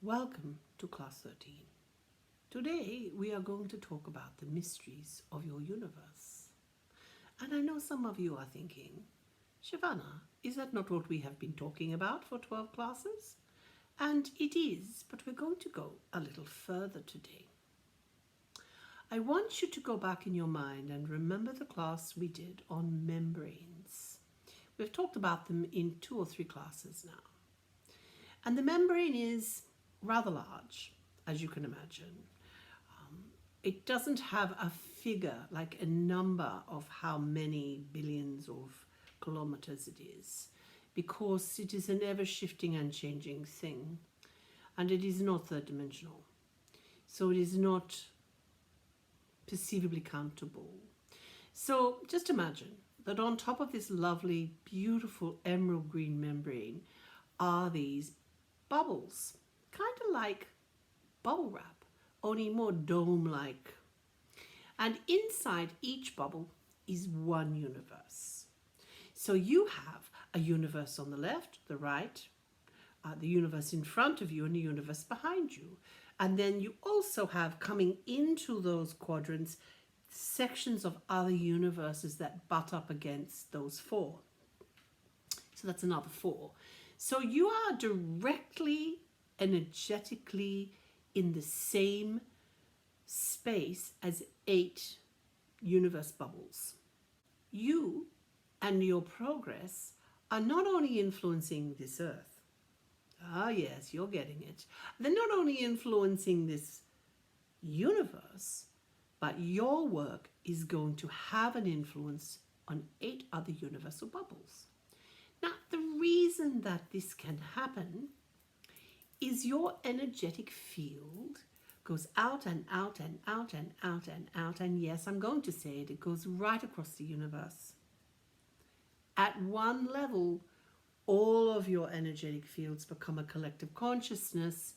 Welcome to Class 13. Today we are going to talk about the mysteries of your universe. And I know some of you are thinking, Shivana, is that not what we have been talking about for 12 classes? And it is, but we're going to go a little further today. I want you to go back in your mind and remember the class we did on membranes. We've talked about them in 2 or 3 classes now. And the membrane is rather large, as you can imagine. It doesn't have a figure, like a number of how many billions of kilometers it is, because it is an ever-shifting and changing thing, and it is not third-dimensional. So it is not perceivably countable. So just imagine that on top of this lovely, beautiful emerald green membrane are these bubbles, kind of like bubble wrap, only more dome-like. And inside each bubble is one universe. So you have a universe on the left, the right, the universe in front of you, and the universe behind you. And then you also have, coming into those quadrants, sections of other universes that butt up against those 4. So that's another 4. So you are directly, energetically in the same space as 8 universe bubbles. You and your progress are not only influencing this earth. Ah, yes, you're getting it. They're not only influencing this universe, but your work is going to have an influence on 8 other universal bubbles. Now, the reason that this can happen is your energetic field goes out and out and out and out and out. And yes, I'm going to say it goes right across the universe. At one level, all of your energetic fields become a collective consciousness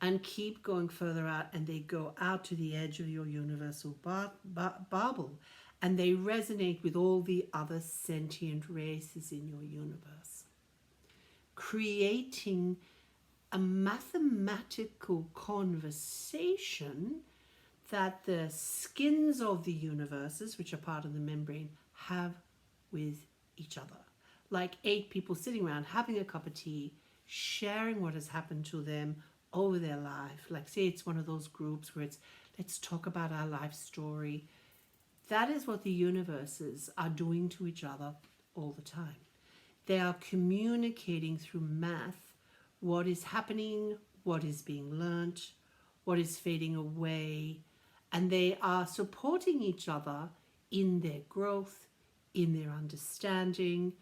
and keep going further out, and they go out to the edge of your universal bubble, and they resonate with all the other sentient races in your universe, creating a mathematical conversation that the skins of the universes, which are part of the membrane, have with each other. Like 8 people sitting around having a cup of tea, sharing what has happened to them over their life. Like, say it's one of those groups where it's, let's talk about our life story. That is what the universes are doing to each other all the time. They are communicating through math what is happening, what is being learnt, what is fading away, and they are supporting each other in their growth, in their understanding,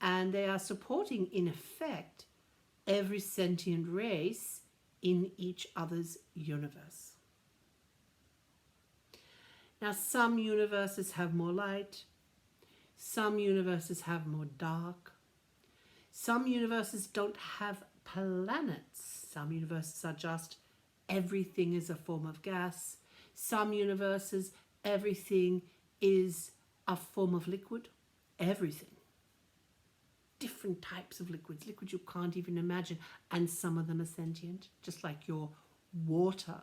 and they are supporting, in effect, every sentient race in each other's universe. Now, some universes have more light, some universes have more dark, some universes don't have planets, some universes are just everything is a form of gas, some universes everything is a form of liquid, everything. Different types of liquids you can't even imagine, and some of them are sentient, just like your water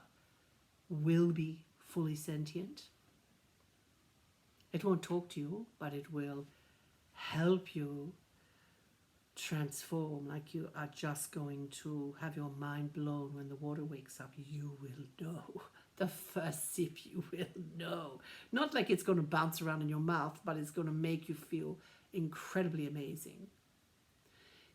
will be fully sentient. It won't talk to you, but it will help you transform, like you are just going to have your mind blown when the water wakes up. You will know. The first sip you will know. Not like it's going to bounce around in your mouth, but it's going to make you feel incredibly amazing.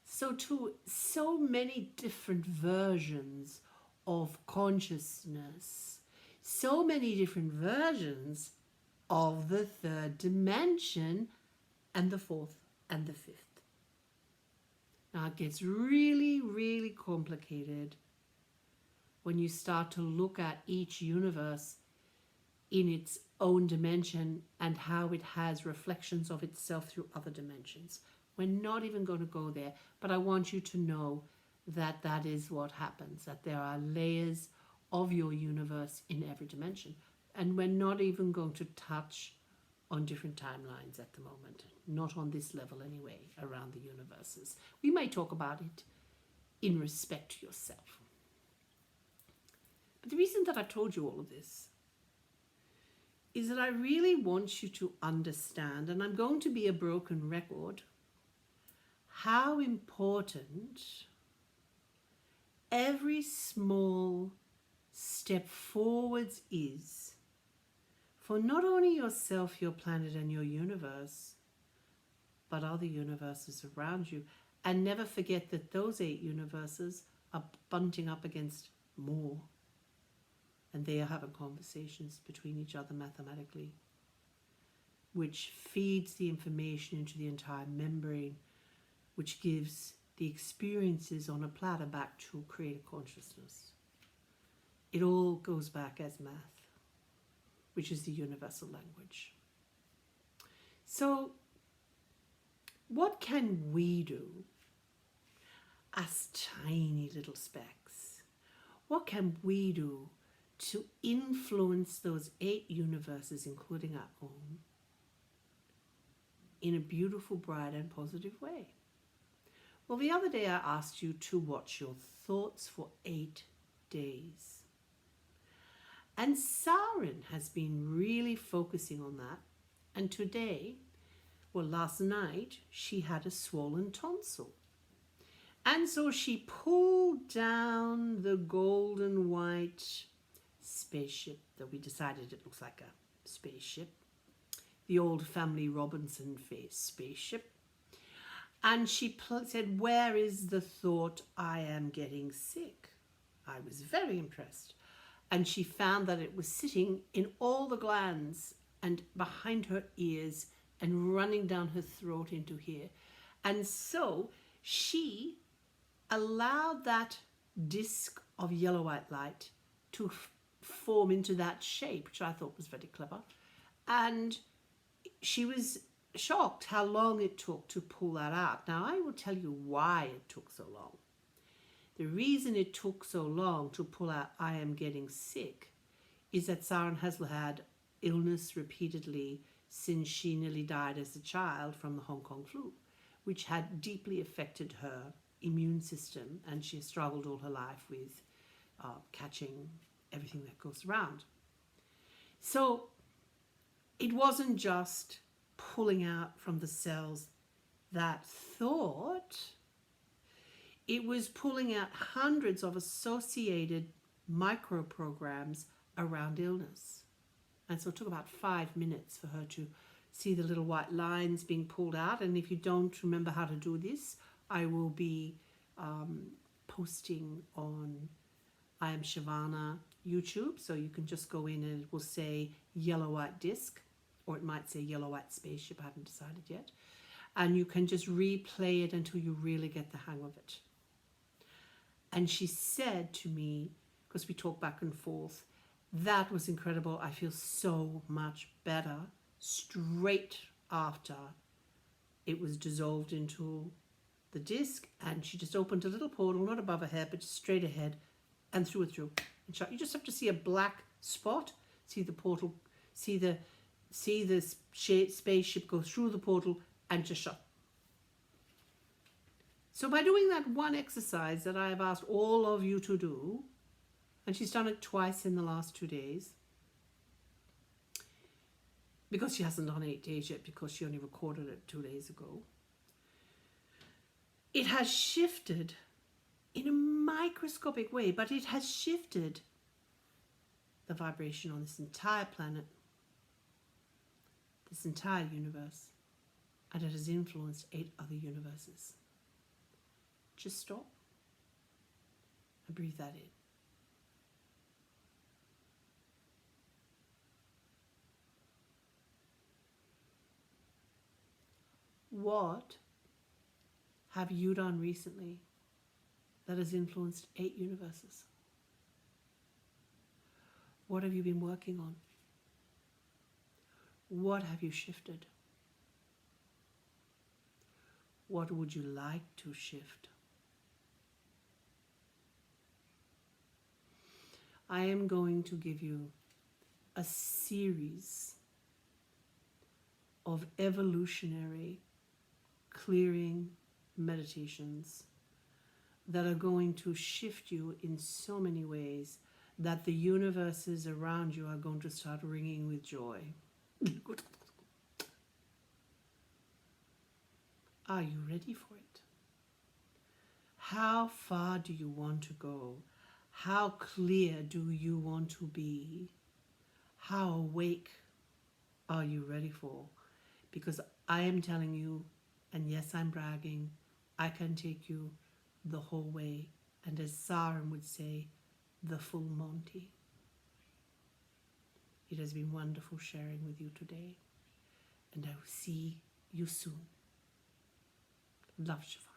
So too, so many different versions of consciousness, so many different versions of the 3rd dimension and the 4th and the 5th. Now it gets really, really complicated when you start to look at each universe in its own dimension and how it has reflections of itself through other dimensions. We're not even going to go there, but I want you to know that that is what happens, that there are layers of your universe in every dimension. And we're not even going to touch on different timelines at the moment, not on this level anyway, around the universes. We may talk about it in respect to yourself. But the reason that I've told you all of this is that I really want you to understand, and I'm going to be a broken record, how important every small step forwards is for not only yourself, your planet, and your universe, but other universes around you. And never forget that those 8 universes are bunting up against more. And they are having conversations between each other mathematically, which feeds the information into the entire membrane, which gives the experiences on a platter back to creative consciousness. It all goes back as math, which is the universal language. So, what can we do as tiny little specks? What can we do to influence those 8 universes, including our own, in a beautiful, bright, and positive way? Well, the other day I asked you to watch your thoughts for 8 days. And Saren has been really focusing on that. And today, well, last night, she had a swollen tonsil. And so she pulled down the golden white spaceship that we decided it looks like a spaceship, the old family Robinson face spaceship, and she said, "Where is the thought I am getting sick?" I was very impressed, and she found that it was sitting in all the glands and behind her ears and running down her throat into here. And so she allowed that disc of yellow white light to form into that shape, which I thought was very clever. And she was shocked how long it took to pull that out. Now, I will tell you why it took so long. The reason it took so long to pull out "I am getting sick" is that Saren has had illness repeatedly since she nearly died as a child from the Hong Kong flu, which had deeply affected her immune system, and she has struggled all her life with catching everything that goes around. So it wasn't just pulling out from the cells that thought, it was pulling out hundreds of associated microprograms around illness. And so it took about 5 minutes for her to see the little white lines being pulled out. And if you don't remember how to do this, I will be posting on I Am Shivana YouTube. So you can just go in and it will say yellow white disc, or it might say yellow white spaceship. I haven't decided yet. And you can just replay it until you really get the hang of it. And she said to me, because we talked back and forth, "That was incredible. I feel so much better," straight after it was dissolved into the disc. And she just opened a little portal, not above her head, but just straight ahead, and threw it through and shut. You just have to see a black spot, see the portal, see the spaceship go through the portal and just shut. So by doing that one exercise that I have asked all of you to do, and she's done it twice in the last 2 days, because she hasn't done 8 days yet, because she only recorded it 2 days ago, it has shifted in a microscopic way, but it has shifted the vibration on this entire planet, this entire universe, and it has influenced 8 other universes. Just stop and breathe that in. What have you done recently that has influenced 8 universes? What have you been working on? What have you shifted? What would you like to shift? I am going to give you a series of evolutionary clearing meditations that are going to shift you in so many ways, that the universes around you are going to start ringing with joy. Are you ready for it? How far do you want to go? How clear do you want to be? How awake are you ready for? Because I am telling you, and yes, I'm bragging, I can take you the whole way. And as Sarum would say, the full Monty. It has been wonderful sharing with you today. And I will see you soon. Love, Shiva.